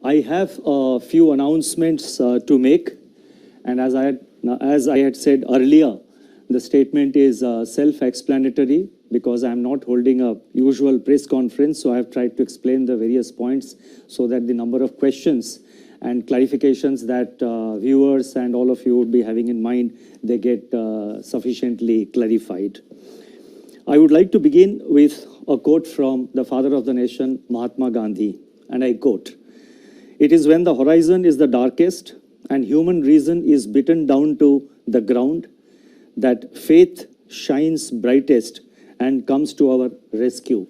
I have a few announcements to make, and as I had said earlier, the statement is self-explanatory because I am not holding a usual press conference, so I have tried to explain the various points so that the number of questions and clarifications that viewers and all of you would be having in mind, they get sufficiently clarified. I would like to begin with a quote from the father of the nation, Mahatma Gandhi, and I quote, "It is when the horizon is the darkest and human reason is beaten down to the ground that faith shines brightest and comes to our rescue.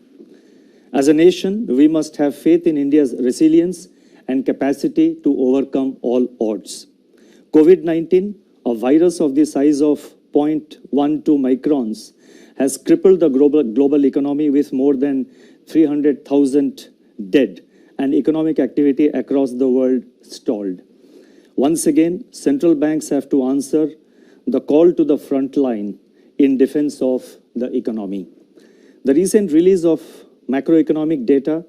As a nation, we must have faith in India's resilience and capacity to overcome all odds. COVID-19, a virus of the size of 0.12 microns, has crippled the global economy with more than 300,000 dead and economic activity across the world stalled. Once again, central banks have to answer the call to the front line in defense of the economy. The recent release of macroeconomic data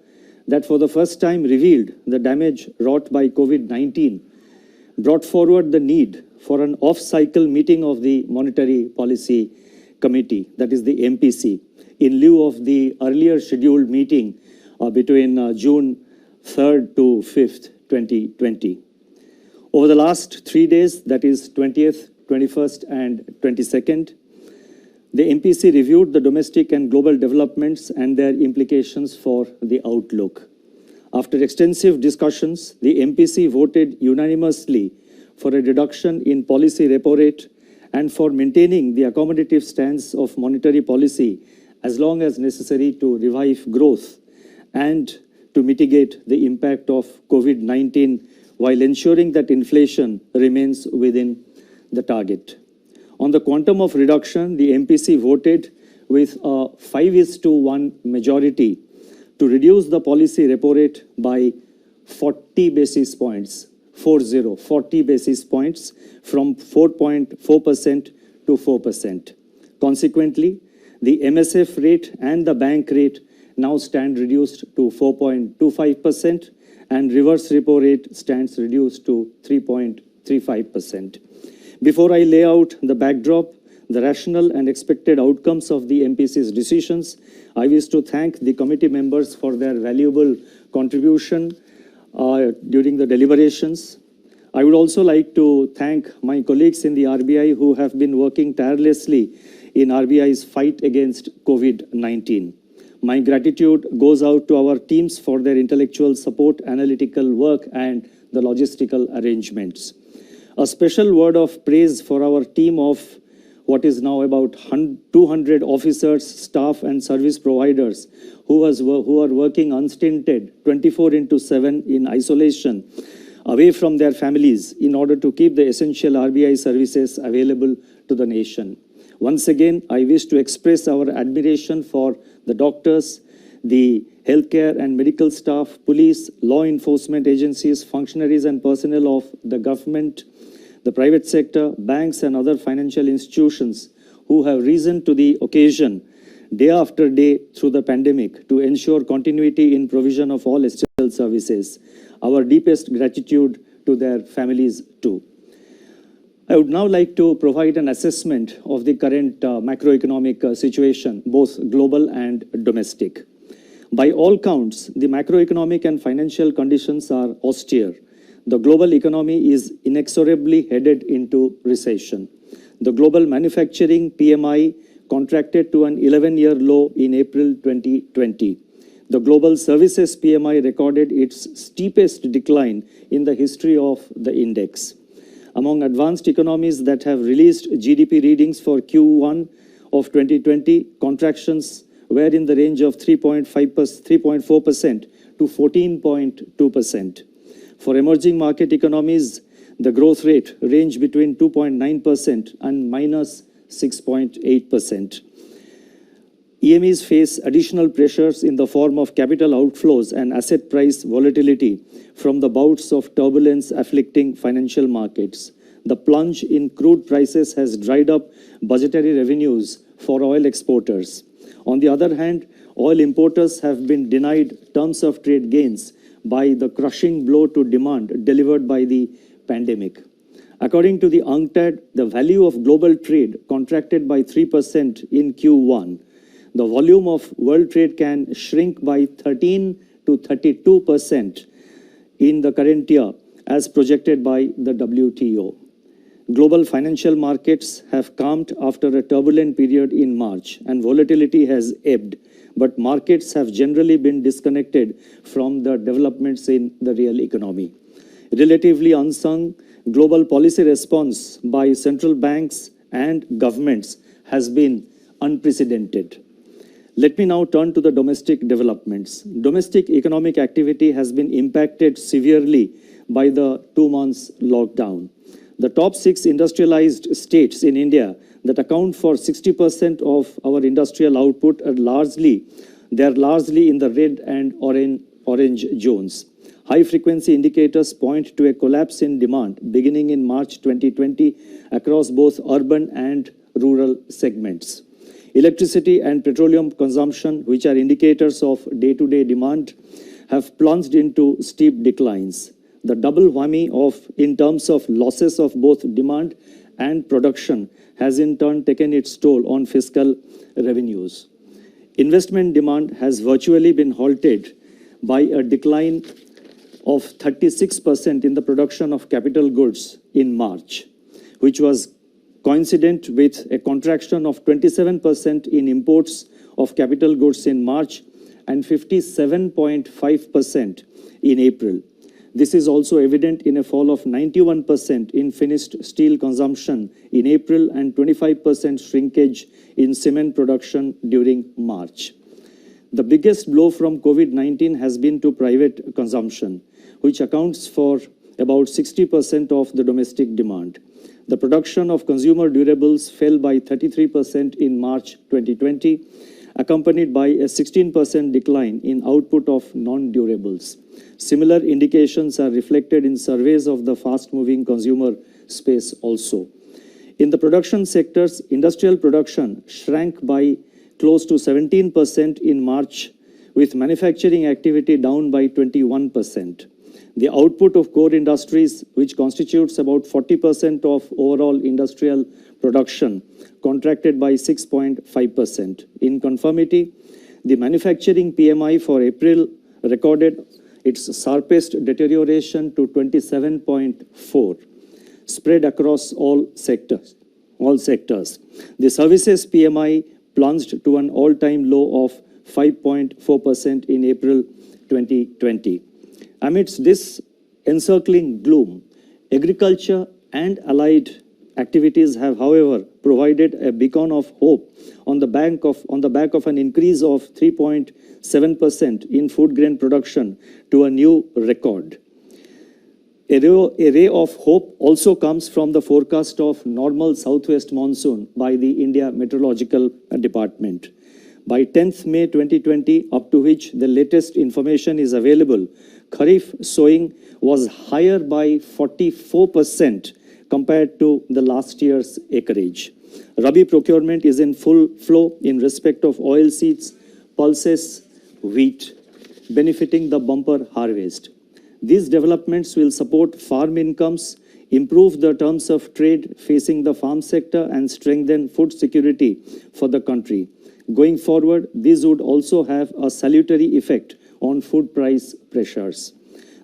that for the first time revealed the damage wrought by COVID-19 brought forward the need for an off-cycle meeting of the Monetary Policy Committee, that is the MPC, in lieu of the earlier scheduled meeting between June 3rd to 5th, 2020. Over the last 3 days, that is 20th, 21st and 22nd, the MPC reviewed the domestic and global developments and their implications for the outlook. After extensive discussions, the MPC voted unanimously for a reduction in policy repo rate and for maintaining the accommodative stance of monetary policy as long as necessary to revive growth and to mitigate the impact of COVID-19 while ensuring that inflation remains within the target. On the quantum of reduction, the MPC voted with a 5:1 majority to reduce the policy repo rate by 40 basis points, 40 basis points from 4.4% to 4%. Consequently, the MSF rate and the bank rate now stand reduced to 4.25% and reverse repo rate stands reduced to 3.35%. Before I lay out the backdrop, the rational and expected outcomes of the MPC's decisions, I wish to thank the committee members for their valuable contribution during the deliberations. I would also like to thank my colleagues in the RBI who have been working tirelessly in RBI's fight against COVID-19. My gratitude goes out to our teams for their intellectual support, analytical work, and the logistical arrangements. A special word of praise for our team of what is now about 200 officers, staff, and service providers who are working unstinted 24/7 in isolation away from their families in order to keep the essential RBI services available to the nation. Once again, I wish to express our admiration for the doctors, the healthcare and medical staff, police, law enforcement agencies, functionaries and personnel of the government, the private sector, banks and other financial institutions who have risen to the occasion day after day through the pandemic to ensure continuity in provision of all essential services. Our deepest gratitude to their families too. I would now like to provide an assessment of the current macroeconomic situation, both global and domestic. By all counts, the macroeconomic and financial conditions are austere. The global economy is inexorably headed into recession. The global manufacturing PMI contracted to an 11-year low in April 2020. The global services PMI recorded its steepest decline in the history of the index. Among advanced economies that have released GDP readings for Q1 of 2020, contractions were in the range of 3.4% to 14.2%. For emerging market economies, the growth rate ranged between 2.9% and minus 6.8%. EMEs face additional pressures in the form of capital outflows and asset price volatility from the bouts of turbulence afflicting financial markets. The plunge in crude prices has dried up budgetary revenues for oil exporters. On the other hand, oil importers have been denied terms of trade gains by the crushing blow to demand delivered by the pandemic. According to the UNCTAD, the value of global trade contracted by 3% in Q1. The volume of world trade can shrink by 13 to 32% in the current year, as projected by the WTO. Global financial markets have calmed after a turbulent period in March, and volatility has ebbed, but markets have generally been disconnected from the developments in the real economy. Relatively unsung, global policy response by central banks and governments has been unprecedented. Let me now turn to the domestic developments. Domestic economic activity has been impacted severely by the 2 months lockdown. The top 6 industrialized states in India that account for 60% of our industrial output are largely in the red and orange zones. High-frequency indicators point to a collapse in demand beginning in March 2020 across both urban and rural segments. Electricity and petroleum consumption, which are indicators of day-to-day demand, have plunged into steep declines. The double whammy in terms of losses of both demand and production has in turn taken its toll on fiscal revenues. Investment demand has virtually been halted by a decline of 36% in the production of capital goods in March, which was coincident with a contraction of 27% in imports of capital goods in March and 57.5% in April. This is also evident in a fall of 91% in finished steel consumption in April and 25% shrinkage in cement production during March. The biggest blow from COVID-19 has been to private consumption, which accounts for about 60% of the domestic demand. The production of consumer durables fell by 33% in March 2020, accompanied by a 16% decline in output of non-durables. Similar indications are reflected in surveys of the fast-moving consumer space also. In the production sectors, industrial production shrank by close to 17% in March, with manufacturing activity down by 21%. The output of core industries, which constitutes about 40% of overall industrial production, contracted by 6.5%. In conformity, the manufacturing PMI for April recorded its sharpest deterioration to 27.4, spread across all sectors. The services PMI plunged to an all-time low of 5.4% in April 2020. Amidst this encircling gloom, agriculture and allied activities have, however, provided a beacon of hope on the back of an increase of 3.7% in food grain production to a new record. A ray of hope also comes from the forecast of normal southwest monsoon by the India Meteorological Department. By 10th May 2020, up to which the latest information is available, Kharif sowing was higher by 44% compared to the last year's acreage. Rabi procurement is in full flow in respect of oilseeds, pulses, wheat, benefiting the bumper harvest. These developments will support farm incomes, improve the terms of trade facing the farm sector, and strengthen food security for the country. Going forward, these would also have a salutary effect on food price pressures.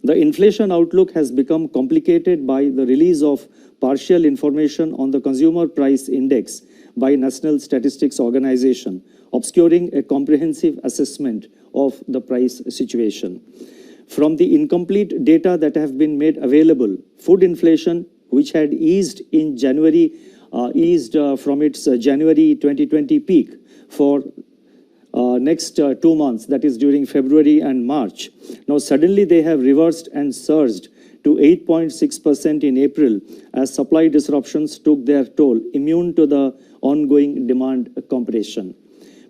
The inflation outlook has become complicated by the release of partial information on the Consumer Price Index by National Statistics Organization, obscuring a comprehensive assessment of the price situation. From the incomplete data that have been made available, food inflation, which had eased in January, from its January 2020 peak for next 2 months, that is during February and March. Now suddenly they have reversed and surged to 8.6% in April as supply disruptions took their toll, immune to the ongoing demand compression.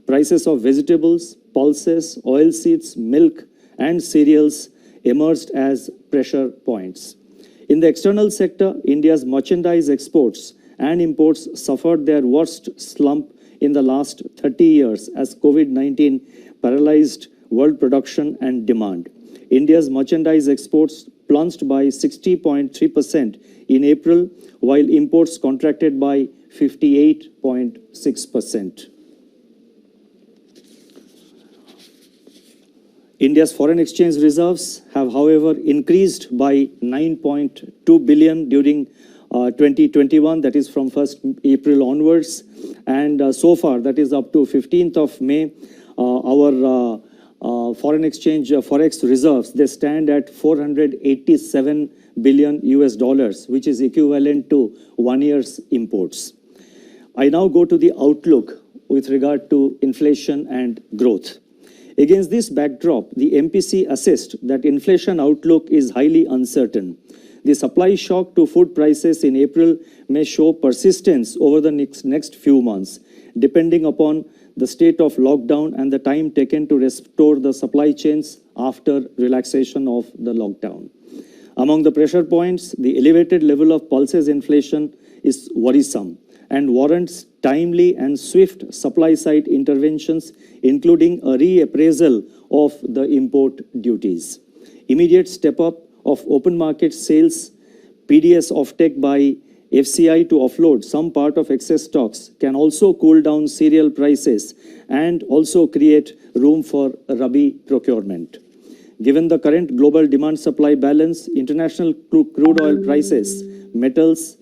Prices of vegetables, pulses, oilseeds, milk, and cereals emerged as pressure points. In the external sector, India's merchandise exports and imports suffered their worst slump in the last 30 years as COVID-19 paralyzed world production and demand. India's merchandise exports plunged by 60.3% in April, while imports contracted by 58.6%. India's foreign exchange reserves have, however, increased by 9.2 billion during 2021, that is from 1st April onwards. And so far, that is up to 15th of May, our foreign exchange forex reserves, they stand at 487 billion US dollars, which is equivalent to 1 year's imports. I now go to the outlook with regard to inflation and growth. Against this backdrop, the MPC assessed that inflation outlook is highly uncertain. The supply shock to food prices in April may show persistence over the next few months, depending upon the state of lockdown and the time taken to restore the supply chains after relaxation of the lockdown. Among the pressure points, the elevated level of pulses inflation is worrisome and warrants timely and swift supply-side interventions, including a reappraisal of the import duties. Immediate step-up of open market sales, PDS offtake by FCI to offload some part of excess stocks can also cool down cereal prices and also create room for Rabi procurement. Given the current global demand-supply balance, international crude oil prices, metals,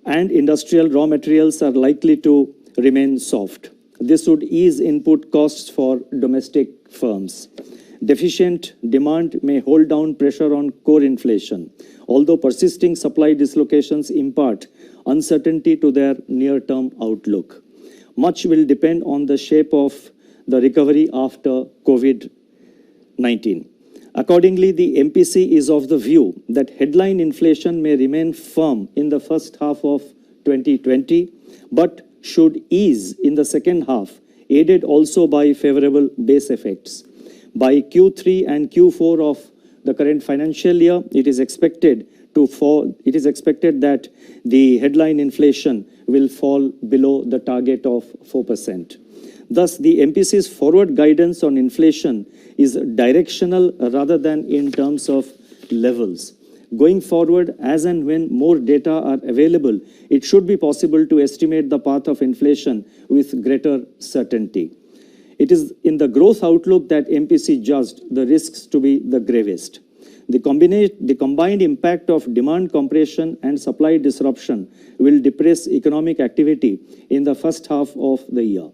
and industrial raw materials are likely to remain soft. This would ease input costs for domestic firms. Deficient demand may hold down pressure on core inflation, although persisting supply dislocations impart uncertainty to their near-term outlook. Much will depend on the shape of the recovery after COVID-19. Accordingly, the MPC is of the view that headline inflation may remain firm in the first half of 2020, but should ease in the second half, aided also by favorable base effects. By Q3 and Q4 of the current financial year, it is expected that the headline inflation will fall below the target of 4%. Thus, the MPC's forward guidance on inflation is directional rather than in terms of levels. Going forward, as and when more data are available, it should be possible to estimate the path of inflation with greater certainty. It is in the growth outlook that MPC judged the risks to be the gravest. The combined impact of demand compression and supply disruption will depress economic activity in the first half of the year.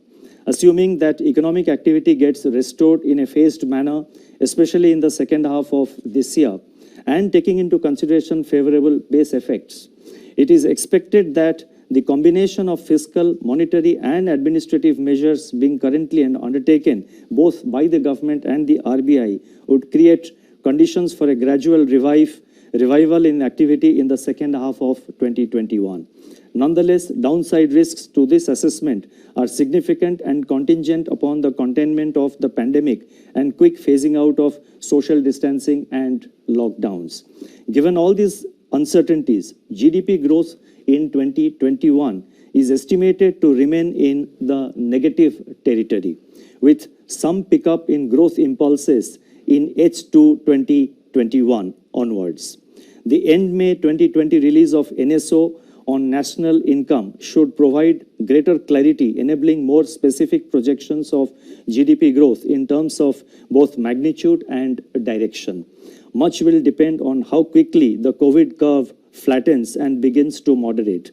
Assuming that economic activity gets restored in a phased manner, especially in the second half of this year, and taking into consideration favorable base effects, it is expected that the combination of fiscal, monetary, and administrative measures being currently undertaken both by the government and the RBI would create conditions for a gradual revival in activity in the second half of 2021. Nonetheless, downside risks to this assessment are significant and contingent upon the containment of the pandemic and quick phasing out of social distancing and lockdowns. Given all these uncertainties, GDP growth in 2021 is estimated to remain in the negative territory, with some pickup in growth impulses in H2 2021 onwards. The end May 2020 release of NSO on national income should provide greater clarity, enabling more specific projections of GDP growth in terms of both magnitude and direction. Much will depend on how quickly the COVID curve flattens and begins to moderate.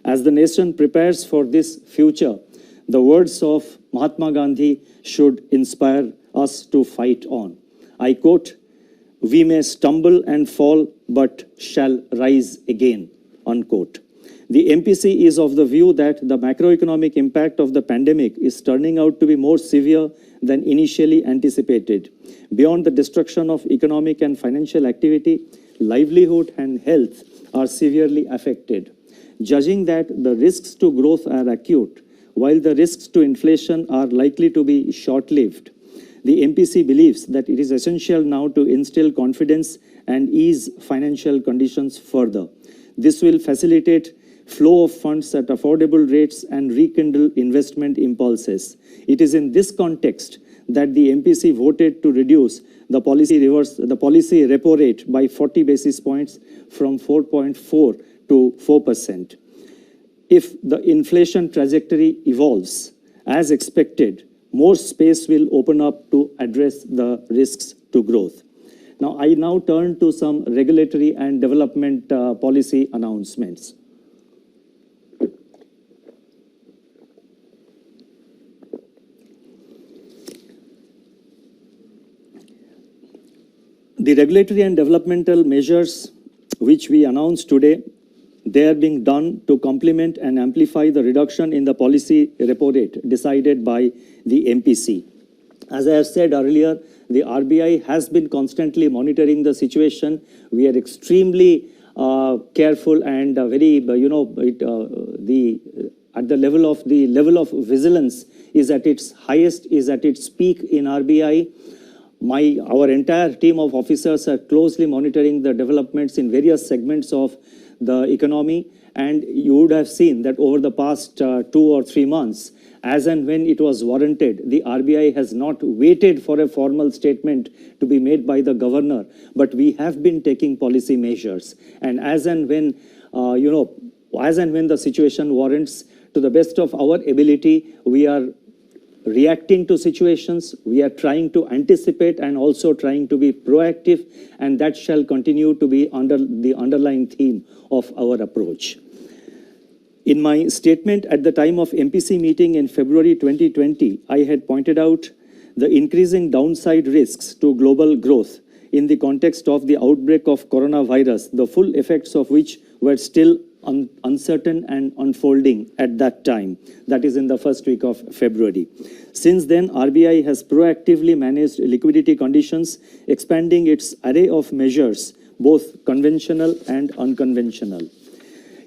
As the nation prepares for this future, the words of Mahatma Gandhi should inspire us to fight on. I quote, "We may stumble and fall, but shall rise again," unquote. The MPC is of the view that the macroeconomic impact of the pandemic is turning out to be more severe than initially anticipated. Beyond the destruction of economic and financial activity, livelihood and health are severely affected. Judging that the risks to growth are acute, while the risks to inflation are likely to be short-lived, the MPC believes that it is essential now to instill confidence and ease financial conditions further. This will facilitate flow of funds at affordable rates and rekindle investment impulses. It is in this context that the MPC voted to reduce the policy repo rate by 40 basis points from 4.4 to 4%. If the inflation trajectory evolves as expected, more space will open up to address the risks to growth. Now, I turn to some regulatory and development policy announcements. The regulatory and developmental measures which we announced today, they are being done to complement and amplify the reduction in the policy repo rate decided by the MPC. As I have said earlier, the RBI has been constantly monitoring the situation. We are extremely careful and very, at the level of vigilance is at its highest, is at its peak in RBI. Our entire team of officers are closely monitoring the developments in various segments of the economy, and you would have seen that over the past 2 or 3 months, as and when it was warranted, the RBI has not waited for a formal statement to be made by the governor, but we have been taking policy measures. And as and when, the situation warrants, to the best of our ability, we are reacting to situations, we are trying to anticipate and also trying to be proactive, and that shall continue to be under the underlying theme of our approach. In my statement at the time of MPC meeting in February 2020, I had pointed out the increasing downside risks to global growth in the context of the outbreak of coronavirus, the full effects of which were still uncertain and unfolding at that time, that is in the first week of February. Since then, RBI has proactively managed liquidity conditions, expanding its array of measures, both conventional and unconventional.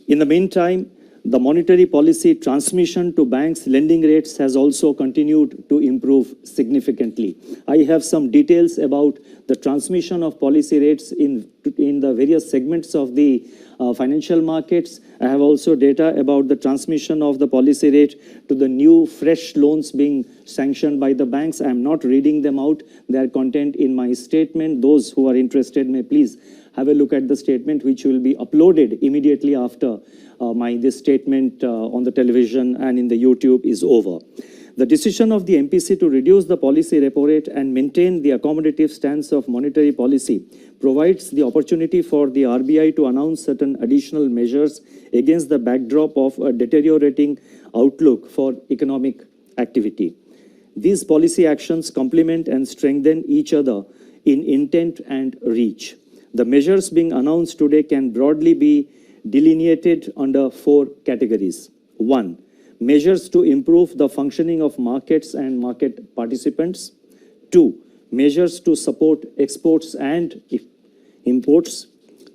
In the meantime, the monetary policy transmission to banks' lending rates has also continued to improve significantly. I have some details about the transmission of policy rates in the various segments of the financial markets. I have also data about the transmission of the policy rate to the new fresh loans being sanctioned by the banks. I am not reading them out. They are contained in my statement. Those who are interested may please have a look at the statement, which will be uploaded immediately after this statement on the television and in the YouTube is over. The decision of the MPC to reduce the policy repo rate and maintain the accommodative stance of monetary policy provides the opportunity for the RBI to announce certain additional measures against the backdrop of a deteriorating outlook for economic activity. These policy actions complement and strengthen each other in intent and reach. The measures being announced today can broadly be delineated under 4 categories. 1. Measures to improve the functioning of markets and market participants. 2. Measures to support exports and imports.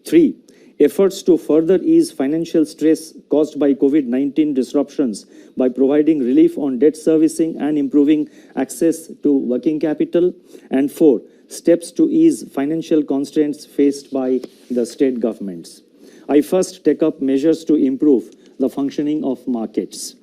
3. Efforts to further ease financial stress caused by COVID-19 disruptions by providing relief on debt servicing and improving access to working capital. And 4. Steps to ease financial constraints faced by the state governments. I first take up measures to improve the functioning of markets.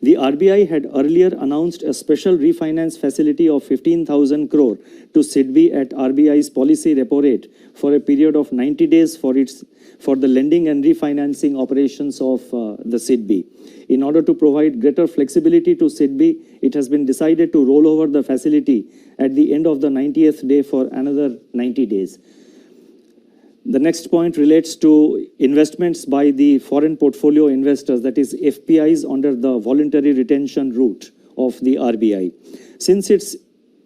The RBI had earlier announced a special refinance facility of 15,000 crore to SIDBI at RBI's policy repo rate for a period of 90 days for the lending and refinancing operations of the SIDBI. In order to provide greater flexibility to SIDBI, it has been decided to roll over the facility at the end of the 90th day for another 90 days. The next point relates to investments by the foreign portfolio investors, that is FPIs, under the voluntary retention route of the RBI. Since its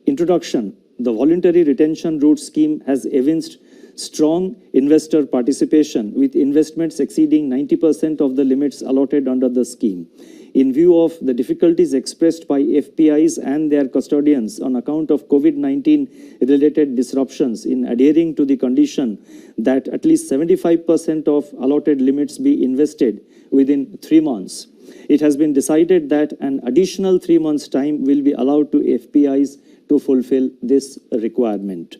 introduction, the voluntary retention route scheme has evinced strong investor participation, with investments exceeding 90% of the limits allotted under the scheme. In view of the difficulties expressed by FPIs and their custodians on account of COVID-19 related disruptions in adhering to the condition that at least 75% of allotted limits be invested within 3 months, it has been decided that an additional 3 months' time will be allowed to FPIs to fulfill this requirement.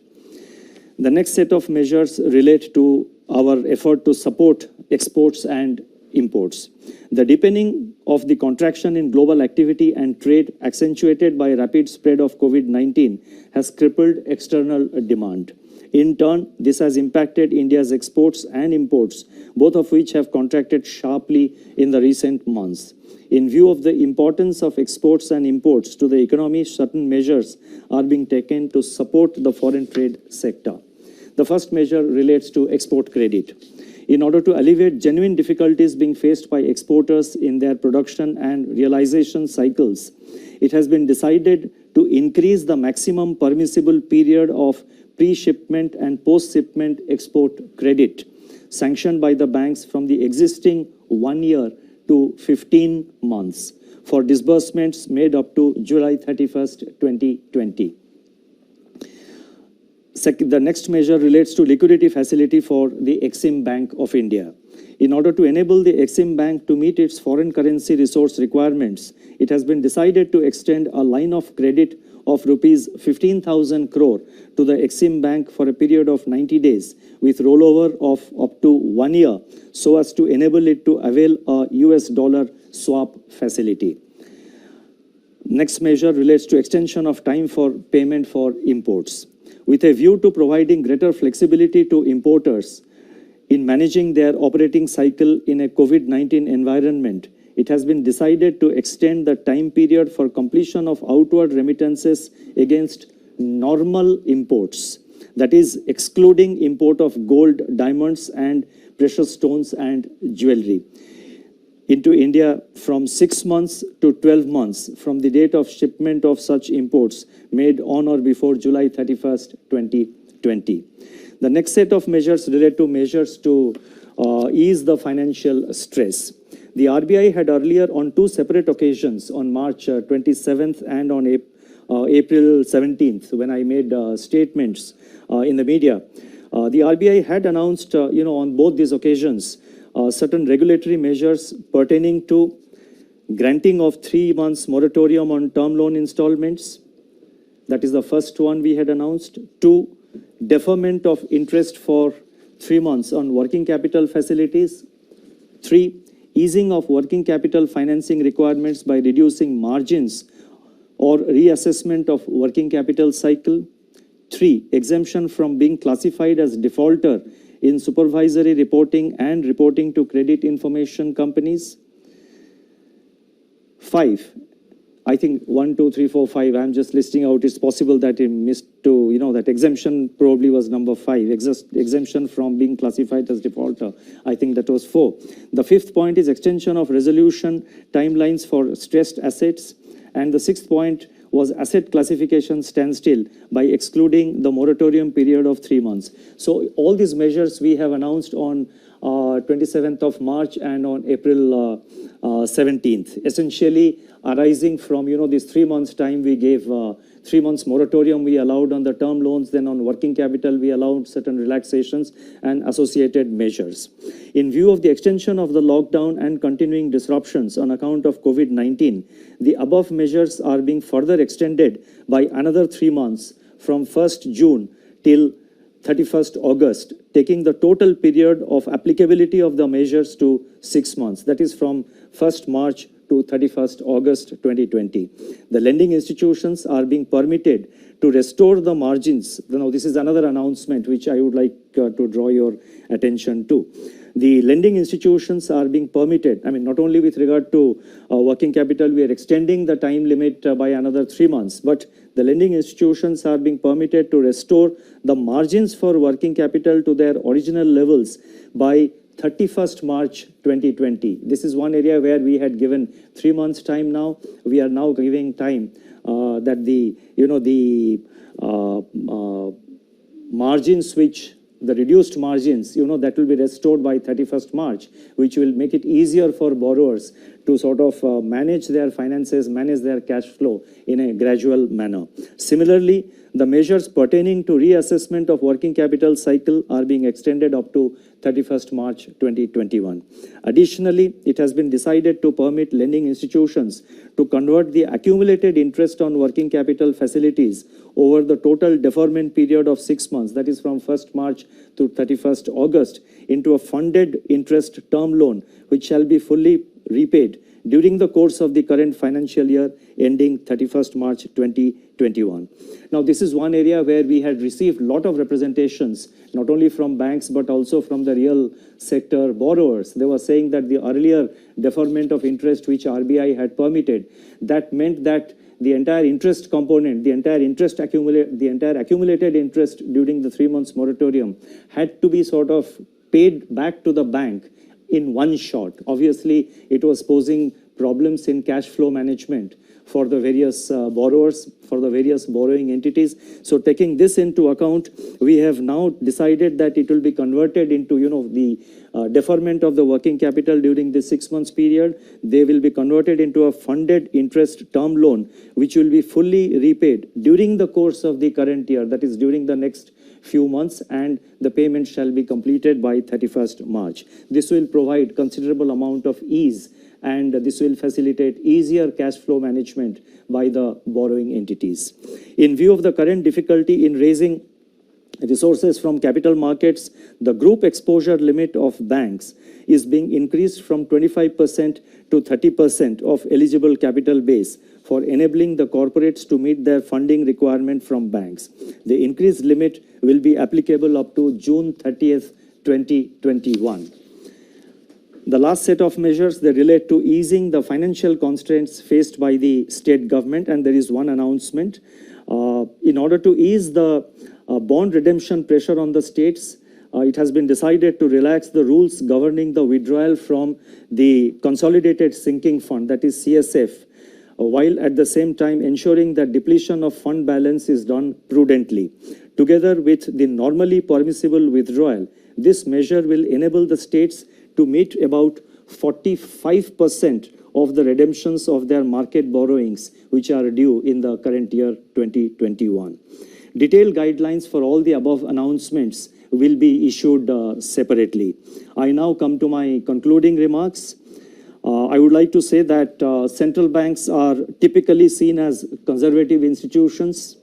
The next set of measures relate to our effort to support exports and imports. The deepening of the contraction in global activity and trade, accentuated by rapid spread of COVID-19, has crippled external demand. In turn, this has impacted India's exports and imports, both of which have contracted sharply in the recent months. In view of the importance of exports and imports to the economy, certain measures are being taken to support the foreign trade sector. The first measure relates to export credit. In order to alleviate genuine difficulties being faced by exporters in their production and realization cycles, it has been decided to increase the maximum permissible period of pre-shipment and post-shipment export credit sanctioned by the banks from the existing 1 year to 15 months for disbursements made up to July 31st, 2020. The next measure relates to liquidity facility for the Exim Bank of India. In order to enable the Exim Bank to meet its foreign currency resource requirements, it has been decided to extend a line of credit of rupees 15,000 crore to the Exim Bank for a period of 90 days with rollover of up to 1 year so as to enable it to avail a US dollar swap facility. Next measure relates to extension of time for payment for imports. With a view to providing greater flexibility to importers in managing their operating cycle in a COVID-19 environment, it has been decided to extend the time period for completion of outward remittances against normal imports, that is, excluding import of gold, diamonds, and precious stones and jewelry, into India from 6 months to 12 months from the date of shipment of such imports made on or before July 31st, 2020. The next set of measures relate to measures to ease the financial stress. The RBI had earlier on 2 separate occasions, on March 27th and on April 17th, when I made statements in the media, the RBI had announced, on both these occasions, certain regulatory measures pertaining to granting of 3 months moratorium on term loan installments. That is the first one we had announced. 2, deferment of interest for 3 months on working capital facilities. 3, easing of working capital financing requirements by reducing margins or reassessment of working capital cycle. 3, exemption from being classified as defaulter in supervisory reporting and reporting to credit information companies. 5, I think 1, 2, 3, 4, 5, I'm just listing out. It's possible that it missed to, that exemption probably was number 5, exemption from being classified as defaulter. I think that was 4. The 5th point is extension of resolution timelines for stressed assets. And the 6th point was asset classification standstill by excluding the moratorium period of 3 months. So all these measures we have announced on 27th of March and on April 17th, essentially arising from, this 3 months time we gave, 3 months moratorium we allowed on the term loans, then on working capital we allowed certain relaxations and associated measures. In view of the extension of the lockdown and continuing disruptions on account of COVID-19, the above measures are being further extended by another 3 months from 1st June till 31st August, taking the total period of applicability of the measures to 6 months. That is from 1st March to 31st August 2020. The lending institutions are being permitted to restore the margins. Now, this is another announcement which I would like to draw your attention to. The lending institutions are being permitted, not only with regard to working capital, we are extending the time limit by another 3 months, but the lending institutions are being permitted to restore the margins for working capital to their original levels by 31st March 2020. This is one area where we had given 3 months time now. We are now giving time that the margins which the reduced margins, that will be restored by 31st March, which will make it easier for borrowers to sort of manage their finances, manage their cash flow in a gradual manner. Similarly, The measures pertaining to reassessment of working capital cycle are being extended up to 31st March 2021. Additionally, it has been decided to permit lending institutions to convert the accumulated interest on working capital facilities over the total deferment period of 6 months, that is from 1st March to 31st August, into a funded interest term loan, which shall be fully repaid during the course of the current financial year ending 31st March 2021. Now, this is one area where we had received a lot of representations, not only from banks, but also from the real sector borrowers. They were saying that the earlier deferment of interest which RBI had permitted, that meant that the entire interest component, the entire accumulated interest during the 3 months moratorium had to be sort of paid back to the bank in one shot. Obviously, it was posing problems in cash flow management for the various borrowers, for the various borrowing entities. So taking this into account, we have now decided that it will be converted into, the deferment of the working capital during this 6 months period. They will be converted into a funded interest term loan, which will be fully repaid during the course of the current year, that is during the next few months, and the payment shall be completed by 31st March. This will provide considerable amount of ease, and this will facilitate easier cash flow management by the borrowing entities. In view of the current difficulty in raising resources from capital markets, the group exposure limit of banks is being increased from 25% to 30% of eligible capital base for enabling the corporates to meet their funding requirement from banks. The increased limit will be applicable up to June 30th, 2021. The last set of measures, they relate to easing the financial constraints faced by the state government, and there is one announcement. In order to ease the bond redemption pressure on the states, it has been decided to relax the rules governing the withdrawal from the Consolidated Sinking Fund, that is CSF, while at the same time ensuring that depletion of fund balance is done prudently. Together with the normally permissible withdrawal, this measure will enable the states to meet about 45% of the redemptions of their market borrowings, which are due in the current year 2021. Detailed guidelines for all the above announcements will be issued separately. I now come to my concluding remarks. I would like to say that central banks are typically seen as conservative institutions,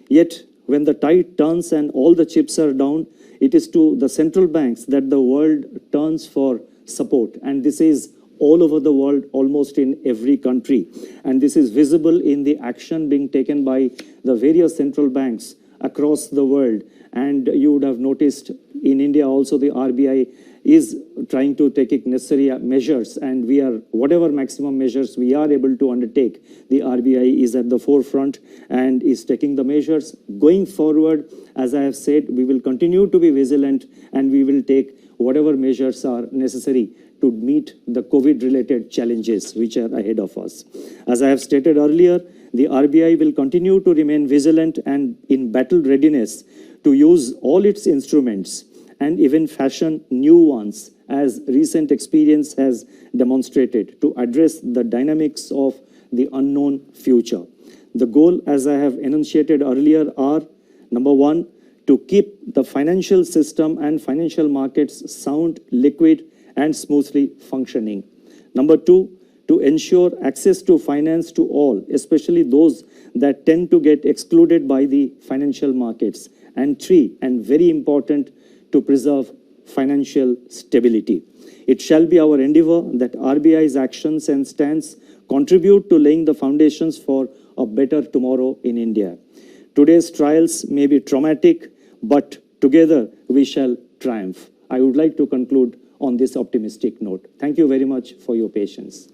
yet when the tide turns and all the chips are down, it is to the central banks that the world turns for support. And this is all over the world, almost in every country. And this is visible in the action being taken by the various central banks across the world. And you would have noticed in India also the RBI is trying to take necessary measures, and we are, whatever maximum measures we are able to undertake, the RBI is at the forefront and is taking the measures. Going forward, as I have said, we will continue to be vigilant, and we will take whatever measures are necessary to meet the COVID-related challenges which are ahead of us. As I have stated earlier, the RBI will continue to remain vigilant and in battle readiness to use all its instruments and even fashion new ones, as recent experience has demonstrated, to address the dynamics of the unknown future. The goal, as I have enunciated earlier, are, number one, to keep the financial system and financial markets sound, liquid, and smoothly functioning. Number two, to ensure access to finance to all, especially those that tend to get excluded by the financial markets. And three, and very important, to preserve financial stability. It shall be our endeavor that RBI's actions and stance contribute to laying the foundations for a better tomorrow in India. Today's trials may be traumatic, but together we shall triumph. I would like to conclude on this optimistic note. Thank you very much for your patience.